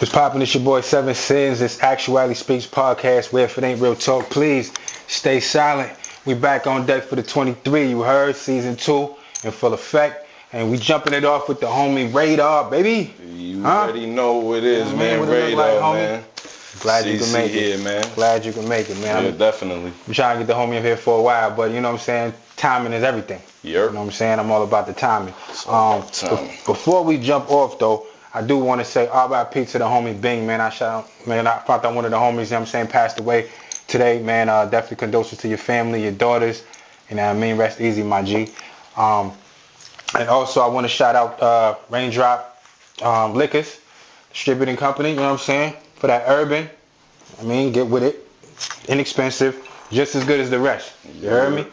What's poppin'? It's your boy Seven Sins. It's Actuality Speaks podcast, where if it ain't real talk, please stay silent. We back on deck for the 23, you heard, season 2 in full effect. And we jumping it off with the homie Radar, baby. You already know what it is, man. Radar, man. Glad you can make it. Here, man. Glad you can make it, man. Yeah, definitely. I'm trying to get the homie up here for a while, but you know what I'm saying? Timing is everything. Yep. You know what I'm saying? I'm all about the timing. Before we jump off, though, I do want to say RIP to the homie Bing, man. I found out one of the homies, you know what I'm saying, passed away today, man. Definitely condolences to your family, your daughters. You know what I mean? Rest easy, my G. And also, I want to shout out Raindrop Liquors, distributing company, you know what I'm saying? For that urban. I mean, get with it. Inexpensive. Just as good as the rest. You heard me?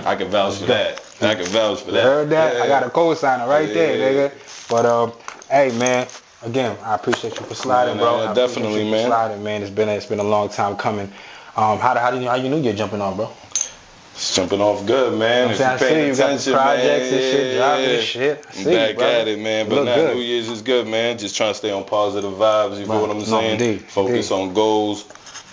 I can vouch for that. I can vouch for that. You heard that? Yeah. I got a co-signer right there, nigga. But, hey, man, again, I appreciate you for sliding, bro. Yeah, definitely, man. Sliding, man. It's been a long time coming. How you knew you're jumping on, bro? It's jumping off good, man. You know if you pay attention, you got the projects man, and shit, dropping and shit. I'm back at it, man. But now good. New Year's is good, man. Just trying to stay on positive vibes. You feel what I'm saying? Indeed. Focus on goals.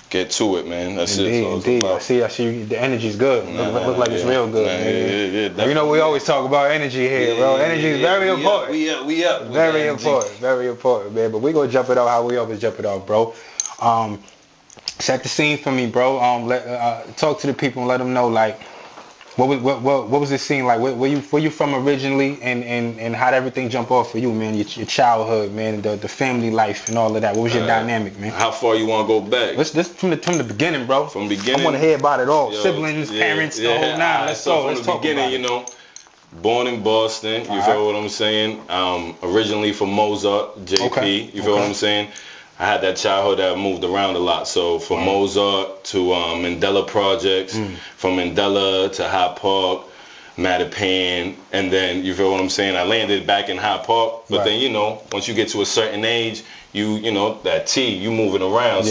Get to it, man. That's it. Indeed. I see. The energy's good. Look like it's real good. Yeah, you know, we always talk about energy here, bro. Energy is very important. We up. Very important, man. But we gonna jump it off how we always jump it off, bro. Set the scene for me, bro. Talk to the people and let them know, like, what was the scene like? Where you from originally, and how did everything jump off for you, man? Your childhood, man, the family life and all of that. What was your dynamic, man? How far you want to go back? Let's from the beginning, bro. From the beginning. I want to hear about it all. Siblings, parents, the whole nine. Let's go. From the beginning, you know, born in Boston. You feel what I'm saying? Originally from Mozart, JP. You feel what I'm saying? I had that childhood that moved around a lot. So from Mozart to Mandela Projects, from Mandela to Hyde Park, Mattapan, and then, you feel what I'm saying, I landed back in Hyde Park. But then, you know, once you get to a certain age, you know, that T, you moving around.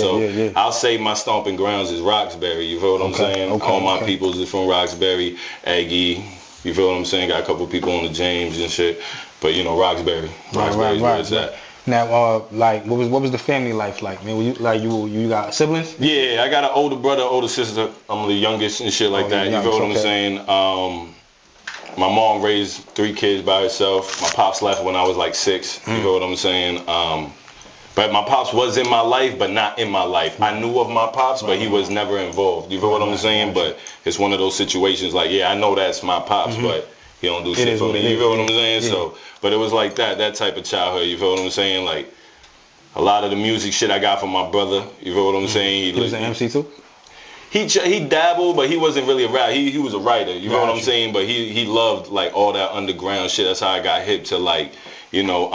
I'll say my stomping grounds is Roxbury. You feel what I'm saying? All my peoples is from Roxbury, Aggie. You feel what I'm saying? Got a couple people on the James and shit. But, you know, Roxbury. Roxbury's where it's at. Now, like, what was the family life like, man? You got siblings? Yeah, I got an older brother, older sister. I'm the youngest and shit like that. You feel what I'm saying? My mom raised 3 kids by herself. My pops left when I was like 6. You feel what I'm saying? But my pops was in my life, but not in my life. I knew of my pops, but he was never involved. You feel what I'm saying? But it's one of those situations like, yeah, I know that's my pops, but he don't do shit for me. You feel what I'm saying? So, but it was like that type of childhood. You feel what I'm saying? Like, a lot of the music shit I got from my brother. You feel what I'm saying? He was an MC too? He dabbled, but he wasn't really a rapper. He was a writer. You know what I'm saying? But he loved like all that underground shit. That's how I got hip to, like, you know,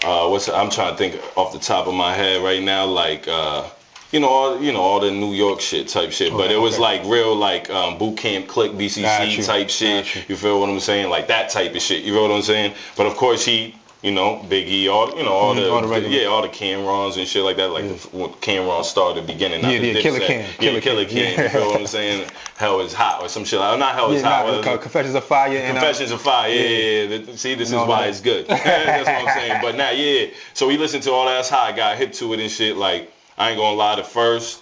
I'm trying to think off the top of my head right now, like all the New York shit type shit. But it was like real, like, boot camp click BCC type shit. You feel what I'm saying? Like that type of shit. You feel what I'm saying? But of course he, you know, Biggie, all the Cam'rons and shit like that. Like when Cam'ron started beginning. Killer Cam. Killer Cam. You feel what I'm saying? Hell is hot or some shit. Not Hell is hot. Confessions of Fire. Confessions of Fire. Yeah. See, this is why it's good. That's what I'm saying. But now, so we listened to all that. That's how I got hip to it and shit. Like, I ain't gonna lie, the first,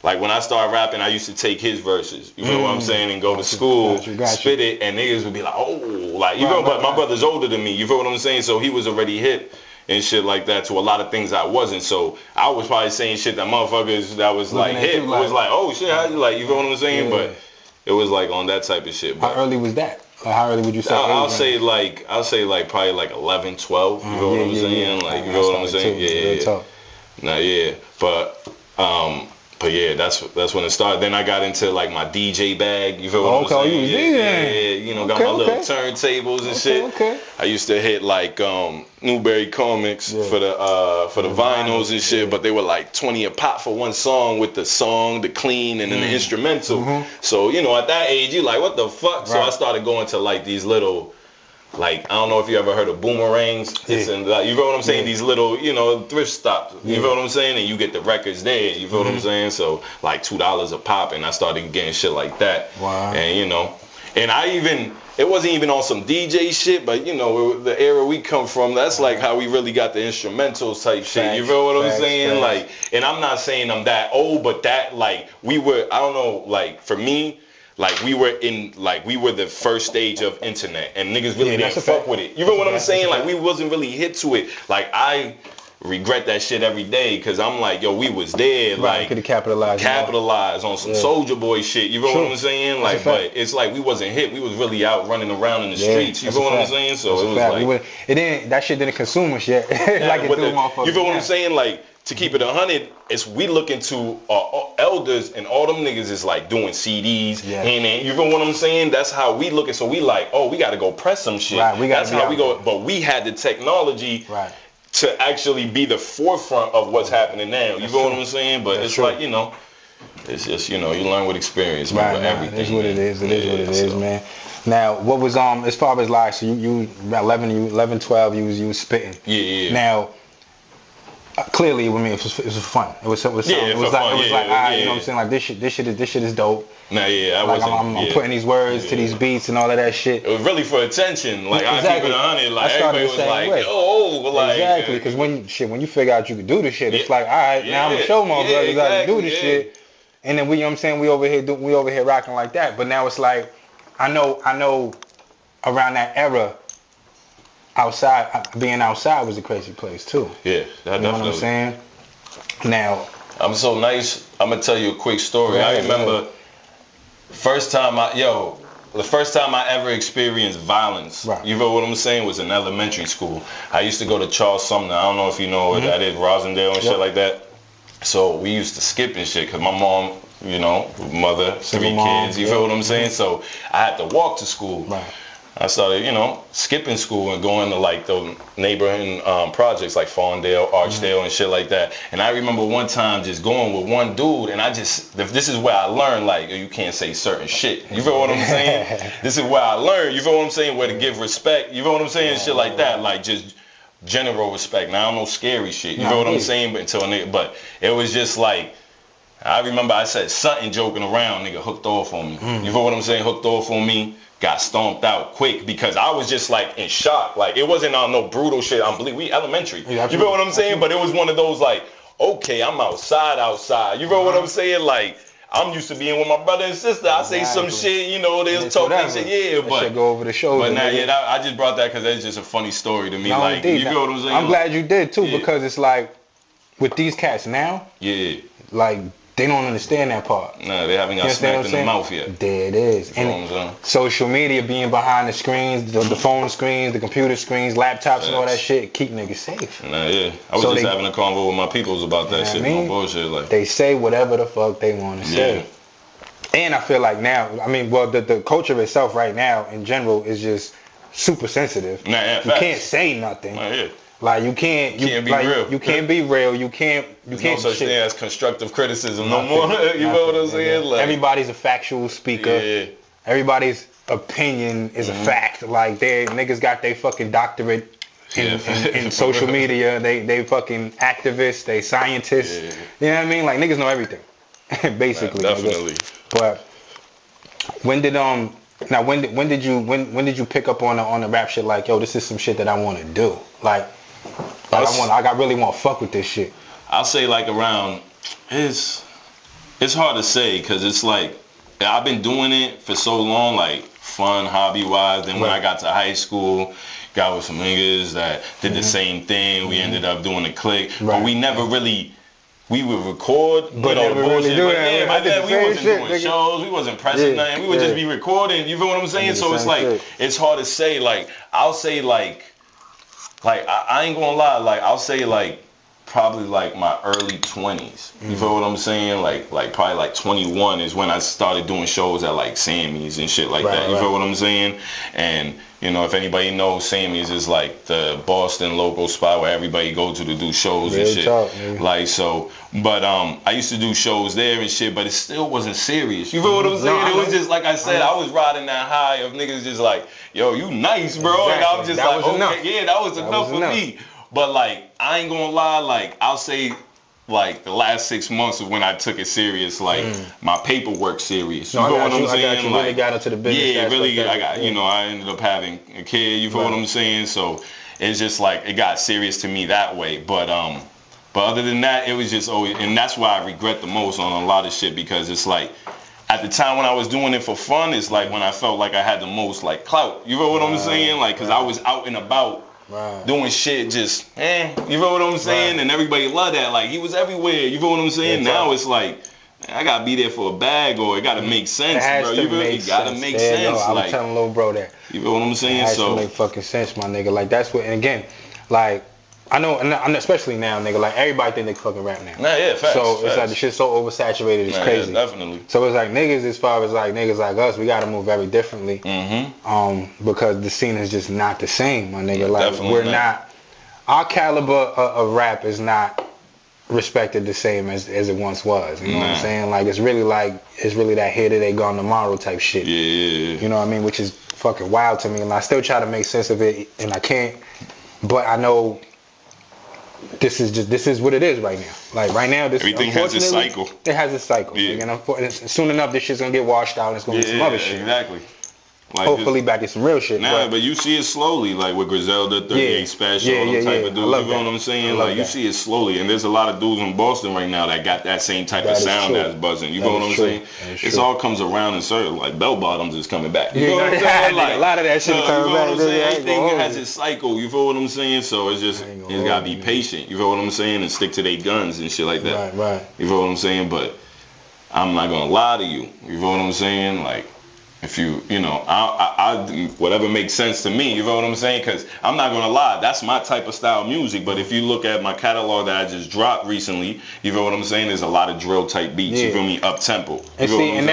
like, when I started rapping, I used to take his verses, you know what I'm saying, and go to school, spit it, and niggas would be like, oh, like, you know, but my brother's older than me, you feel what I'm saying, so he was already hip and shit like that to a lot of things I wasn't, so I was probably saying shit that motherfuckers that was like hip, was like, oh shit, how you, like, you feel what I'm saying, but it was like on that type of shit. But how early was that? Like, how early would you say? I'll say probably like 11, 12, you feel what I'm saying, like, you feel what I'm saying, But yeah, that's when it started. Then I got into like my DJ bag. You feel what I'm saying? You was DJing. You know, got my little turntables and shit. I used to hit like Newberry Comics for the vinyls and shit, but they were like 20 a pop for one song with the song, the clean, and then the instrumental. So, you know, at that age, you like, what the fuck? So I started going to like these little, like, I don't know if you ever heard of boomerangs. It's in, like, you feel what I'm saying? These little, you know, thrift stops. You feel what I'm saying? And you get the records there. You feel what I'm saying? So like $2 a pop, and I started getting shit like that. Wow. And you know, and I even it wasn't even on some DJ shit, but you know, the era we come from, that's like how we really got the instrumentals type shit. You feel what I'm saying? Like, and I'm not saying I'm that old, but that like we were, I don't know, like for me, like we were the first stage of internet, and niggas really didn't fuck with it. You feel what I'm saying? Like we wasn't really hit to it. Like I regret that shit every day, because I'm like, yo, we was there. Like, could have capitalized on some Soulja Boy shit. You know what I'm saying? Like, but it's like we wasn't hit. We was really out running around in the streets. You know what I'm saying? So it was like that shit didn't consume us yet. Like it do motherfuckers. You feel what I'm saying? Like, to keep it 100, it's we look into our elders, and all them niggas is like doing CDs, and you feel what I'm saying? That's how we look at. So we like, oh, we got to go press some shit. Right, that's how we go. But we had the technology. Right. To actually be the forefront of what's happening now. You know what I'm saying? But it's like, you know, it's just, you know, you learn with experience, man, with everything. It is what it is. It is what it is, man. Now, what was as far as like, so you about 11, 12, you was spitting. Yeah. Now, clearly, I mean, it was fun. It was like, you know what I'm saying? Like this shit is dope. Nah, I like I'm putting these words to these beats and all of that shit. It was really for attention. Like I keep it 100. Like everybody was like, yo, like exactly. Because when you figure out you can do this shit, it's like, all right, now I'm gonna show my brothers how to do this shit. And then you know what I'm saying, we over here rocking like that. But now it's like, I know, around that era, being outside was a crazy place too. Yeah, that definitely. You know what I'm saying? Now, I'm so nice. I'm gonna tell you a quick story. I remember. The first time I ever experienced violence, you know what I'm saying, was in elementary school. I used to go to Charles Sumner. I don't know if you know where that is, Rosendale and shit like that. So we used to skip and shit, because my mom, you know, mother, 3 kids, you feel what I'm saying? So I had to walk to school. Right. I started, you know, skipping school and going to like the neighborhood projects like Fawndale, Archdale, and shit like that. And I remember one time just going with one dude, and this is where I learned, like, you can't say certain shit. You feel what I'm saying? This is where I learned, you feel what I'm saying, where to give respect. You feel what I'm saying? Shit like that, like just general respect. Now I don't know scary shit. You feel what I'm saying? But it was just like, I remember I said something joking around, nigga hooked off on me. You feel what I'm saying? Hooked off on me. Got stomped out quick, because I was just like in shock. Like it wasn't on no brutal shit. We elementary. You feel what I'm saying? But it was one of those like, okay, I'm outside. You feel what I'm saying? Like I'm used to being with my brother and sister. I say some shit, you know, there's talking shit, but go over the shoulder. But now, I just brought that because that's just a funny story to me. You feel what I'm saying? I'm glad you did too, because it's like with these cats now. Like. They don't understand that part. No, they haven't got smacked in the mouth yet. There it is. And social media being behind the screens, the phone screens, the computer screens, laptops, and all that shit, keep niggas safe. I was just having a convo with my peoples about that shit. No bullshit. Like they say whatever the fuck they want to say. And I feel like now, I mean, well, the culture itself right now in general is just super sensitive. You can't say nothing. Like you can't be real. You can't be real. You can't. No such thing as constructive criticism no more. You know what I'm saying? Like, everybody's a factual speaker. Everybody's opinion is a fact. Like niggas got their fucking doctorate in social media. They fucking activists. They scientists. You know what I mean? Like niggas know everything, basically. Definitely. But when did when did you pick up on the rap shit? Like, yo, this is some shit that I want to do. Like I really want to fuck with this shit. I'll say like around, it's hard to say, because it's like I've been doing it for so long, like fun, hobby wise. Then when I got to high school, got with some niggas that did the same thing. We ended up doing a clique, but we never really. We would record, but all the bullshit. Really we wasn't doing shows. We wasn't pressing nothing. We would just be recording. You feel what I'm saying? So it's like it's hard to say. Like I'll say like I ain't gonna lie. Like I'll say like probably like my early 20s. You feel what I'm saying? Like probably like 21 is when I started doing shows at like Sammy's and shit like that. You feel what I'm saying? And you know, if anybody knows, Sammy's is like the Boston local spot where everybody go to do shows and shit. Like so, but I used to do shows there and shit, but it still wasn't serious. You feel what I'm saying? It was just like I said, I was riding that high of niggas just like, yo, you nice, bro. And I was just like, okay, that was enough for me. But like, I ain't gonna lie, like I'll say like the last 6 months of when I took it serious, like my paperwork serious. You No, know I what got I'm you. I saying? got you. Like, Really got into the business. yeah, really. aspect of I got, it. you know, I ended up having a kid. You feel what I'm saying? So it's just like it got serious to me that way. But other than that, it was just always, and that's why I regret the most on a lot of shit, because it's like at the time when I was doing it for fun, it's like when I felt like I had the most like clout. You feel what I'm saying? Like, cause I was out and about. Right. Doing shit just, you feel what I'm saying? Right. And everybody loved that. Like, he was everywhere. You feel what I'm saying? Now it's like, I gotta be there for a bag, or it gotta make sense, bro. It gotta make sense. I was telling little bro that. You feel what I'm saying? It has to make fucking sense, my nigga. Like, that's what, and again, like, I know, and especially now, nigga, like, everybody think they fucking rap now. Nah, yeah, facts. So it's like the shit's so oversaturated, it's crazy. Yeah, definitely. So it's like niggas, as far as like niggas like us, we gotta move very differently. Because the scene is just not the same, my nigga. Like, we're not, our caliber of rap is not respected the same as it once was. You know what I'm saying? Like, it's really that here today, gone tomorrow type shit. Yeah. You know what I mean? Which is fucking wild to me, and I still try to make sense of it, and I can't. But I know this is what it is right now. Like, right now, everything has its cycle. It has its cycle. Yeah. And soon enough, this shit's gonna get washed out, and it's gonna be some other shit. Exactly. Like, hopefully back to some real shit. But you see it slowly, like with Griselda, 38 Special, all them type of dudes. You know what I'm saying? Like, you see it slowly, and there's a lot of dudes in Boston right now that got that same type of sound that's buzzing. You know what I'm saying? It all comes around in certain, like Bell Bottoms is coming back. You know what I'm saying? Like, a lot of that shit is coming back. Everything has its cycle. You feel what I'm saying? So it's just, you gotta be patient. You feel what I'm saying? And stick to their guns and shit like that. Right. You feel what I'm saying? But I'm not gonna lie to you. You feel what I'm saying? Like, if you know, I whatever makes sense to me, you know what I'm saying? Because I'm not gonna lie, that's my type of style music. But if you look at my catalog that I just dropped recently, you know what I'm saying? There's a lot of drill type beats. You feel me? Up tempo. And see, and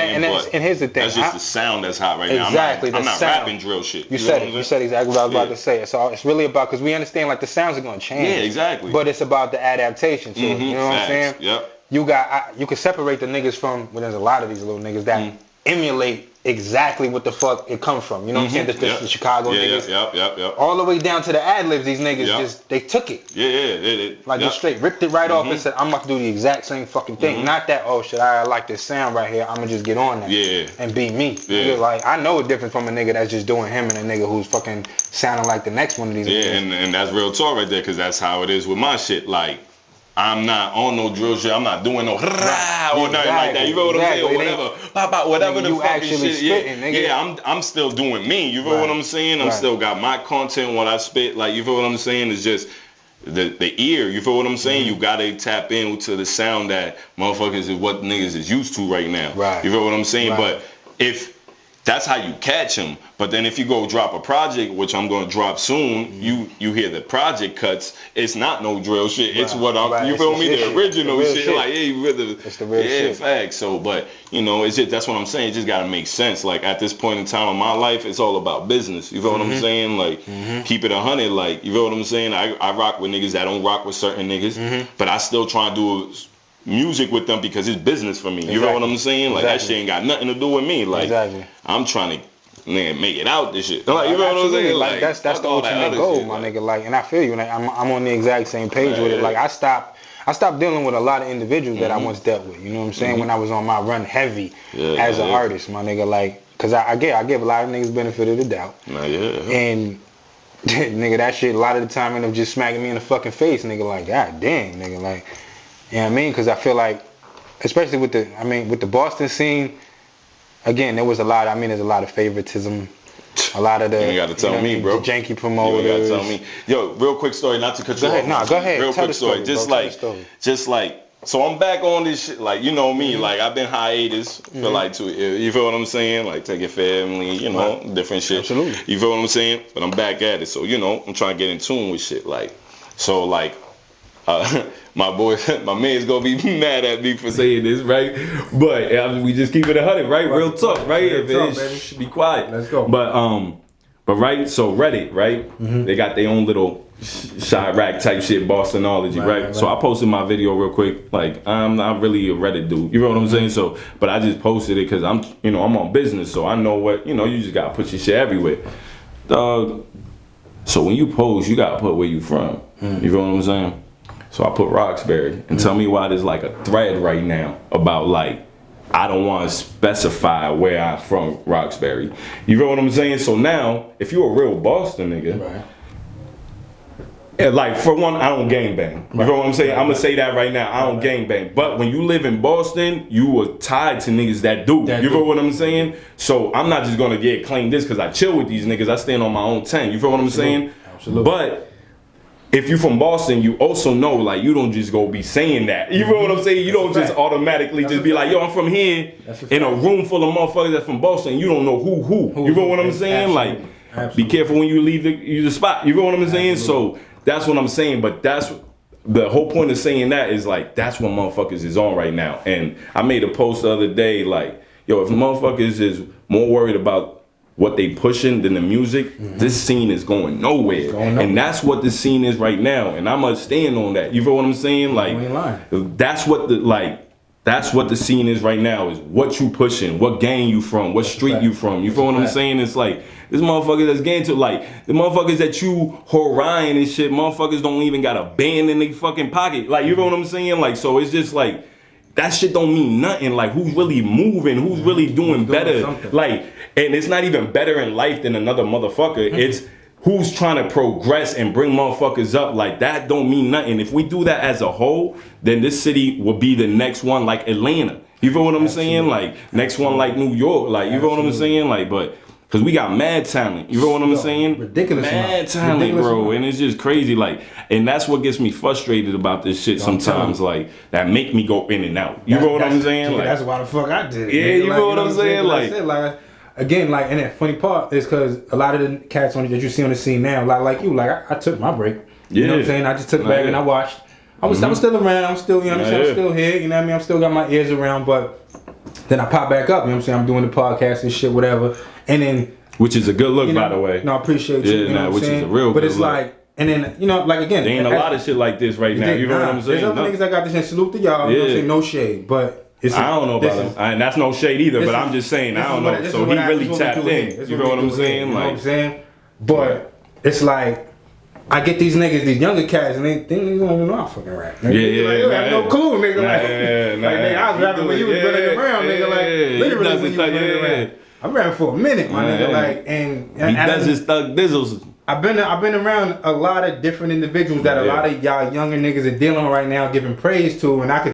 here's the thing. That's just the sound that's hot right now. Exactly. I'm not rapping drill shit. You said exactly what I was about to say. It's really about, because we understand like the sounds are gonna change. Yeah, exactly. But it's about the adaptation to it. You know what I'm saying? Yep. You can separate the niggas from. Well, there's a lot of these little niggas that emulate exactly what the fuck it comes from. You know what I'm saying? The Chicago niggas. Yep. All the way down to the ad-libs, these niggas just, they took it. Like, just straight ripped it right off and said, I'm about to do the exact same fucking thing. Not that, oh shit, I like this sound right here, I'm gonna just get on that and be me. Like, I know a difference from a nigga that's just doing him and a nigga who's fucking sounding like the next one of these niggas. And that's real talk right there, because that's how it is with my shit. Like, I'm not on no drill shit. I'm not doing no or nothing like that. You know what I'm saying? Or whatever the fucking shit. Spitting, I'm still doing me. You know what I'm saying? I'm still got my content. What I spit, like, you feel what I'm saying? It's just the ear. You feel what I'm saying? You gotta tap into the sound that motherfuckers is what niggas is used to right now. You feel what I'm saying? But if that's how you catch them. But then if you go drop a project, which I'm going to drop soon, you hear the project cuts. It's not no drill shit. It's what I'm, you feel me? The original shit. Like, hey, it's the real shit. Facts. So, but, you know, it's just, that's what I'm saying. It just got to make sense. Like, at this point in time in my life, it's all about business. You feel what I'm saying? Like, keep it 100. Like, you feel what I'm saying? I rock with niggas that don't rock with certain niggas. But I still try to do music with them because it's business for me. You know what I'm saying? Like, that shit ain't got nothing to do with me. Like, I'm trying to make it out this shit. Like, you know what I'm saying? Like, that's the ultimate goal, my nigga. Like, and I feel you. Like, I'm on the exact same page with it. Like, I stopped dealing with a lot of individuals that I once dealt with. You know what I'm saying? When I was on my run heavy as an artist, my nigga. Like, cause I give a lot of niggas benefit of the doubt. And nigga, that shit a lot of the time ended up just smacking me in the fucking face, nigga. Like, god damn, nigga. Like, you know what I mean? Because I feel like, especially with the Boston scene, again, there's a lot of favoritism. A lot of the, you ain't got to tell me, bro. The janky promoters. You ain't got to tell me. Yo, real quick story, not to cut you off. Go ahead. Real quick story. Just like, so I'm back on this shit. Like, you know me, like, I've been hiatus for like 2 years. You feel what I'm saying? Like, take your family, you know, different shit. Absolutely. You feel what I'm saying? But I'm back at it. So, you know, I'm trying to get in tune with shit. Like, so, like, my man's gonna be mad at me for saying this, right? But we just keep it 100, right? Real talk, right? If it should be quiet. Let's go. But right, so Reddit, right? They got their own little Chirac type shit, Bostonology, right? So I posted my video real quick. Like, I'm not really a Reddit dude, you know what I'm saying? So, but I just posted it because I'm on business, so I know what, you just gotta put your shit everywhere, dog. So when you post, you gotta put where you from. You feel what I'm saying? So So I put Roxbury, and tell me why there's like a thread right now about like I don't want to specify where I'm from, Roxbury. You know what I'm saying? So now, if you're a real Boston nigga, Right. and like for one, I don't gangbang. You know what I'm saying? I'm gonna say that right now. I don't gangbang. But when you live in Boston, you were tied to niggas that do. You know what I'm saying? So I'm not just gonna get claimed this because I chill with these niggas. I stand on my own 10. You feel what I'm saying? Absolutely. But if you from Boston, you also know like you don't just go be saying that. You feel what I'm saying? You don't just automatically just be like, yo, I'm from here in a room full of motherfuckers that's from Boston. You don't know who. You feel what I'm saying? Like, be careful when you leave the spot. You feel what I'm saying? So that's what I'm saying. But that's the whole point of saying that is like that's what motherfuckers is on right now. And I made a post the other day like, yo, if motherfuckers is more worried about what they pushing than the music, this scene is going nowhere. And that's what the scene is right now. And I'm gonna stand on that. You feel what I'm saying? Like that's what the scene is right now, is what you pushing, what gang you from, what street you from. You feel what I'm saying? It's like this motherfucker that's getting to like the motherfuckers that you Horion and shit, motherfuckers don't even got a band in their fucking pocket. Like you feel what I'm saying? Like so it's just like that shit don't mean nothing. Like who's really moving, who's really doing better. Like, and it's not even better in life than another motherfucker. It's who's trying to progress and bring motherfuckers up. Like that don't mean nothing. If we do that as a whole, then this city will be the next one like Atlanta. You feel what I'm saying? Like next one like New York. Like you feel what I'm saying? Like but because we got mad talent. You know what I'm saying? Ridiculous mad talent, bro. And it's just crazy. Like, and that's what gets me frustrated about this shit sometimes. Like, that make me go in and out. You know what I'm saying? Like, that's why the fuck I did it. Yeah, you know what I'm saying? Like, again, like, and the funny part is because a lot of the cats that you see on the scene now, like you, like I took my break. You know what I'm saying? I just took back and I watched. I was still around. I'm still, you know what I'm saying? I'm still here. You know what I mean? I'm still got my ears around, but then I pop back up. You know what I'm saying? I'm doing the podcast and shit, whatever. And then, which is a good look, by the way. No, I appreciate you. You know what I'm saying? Is a real but good it's look. Like, and then, you know, like again. There ain't a lot of shit like this right now. You know what I'm saying? There's other niggas that got this and salute to y'all. You know what I'm saying? No shade. But I don't know about him. And that's no shade either, but I'm just saying, I don't know. So he really tapped in. You know what I'm saying? You know what I'm saying? But it's like, I get these niggas, these younger cats, and they don't even know I fucking rap. Nigga. I have no clue, nigga. Like, I was rapping when you was running around, nigga. Like, literally when you was running around. I'm rapping for a minute, my nigga. Like, and he does his thug dizzles. I've been around a lot of different individuals that a lot of y'all younger niggas are dealing with right now, giving praise to, and I could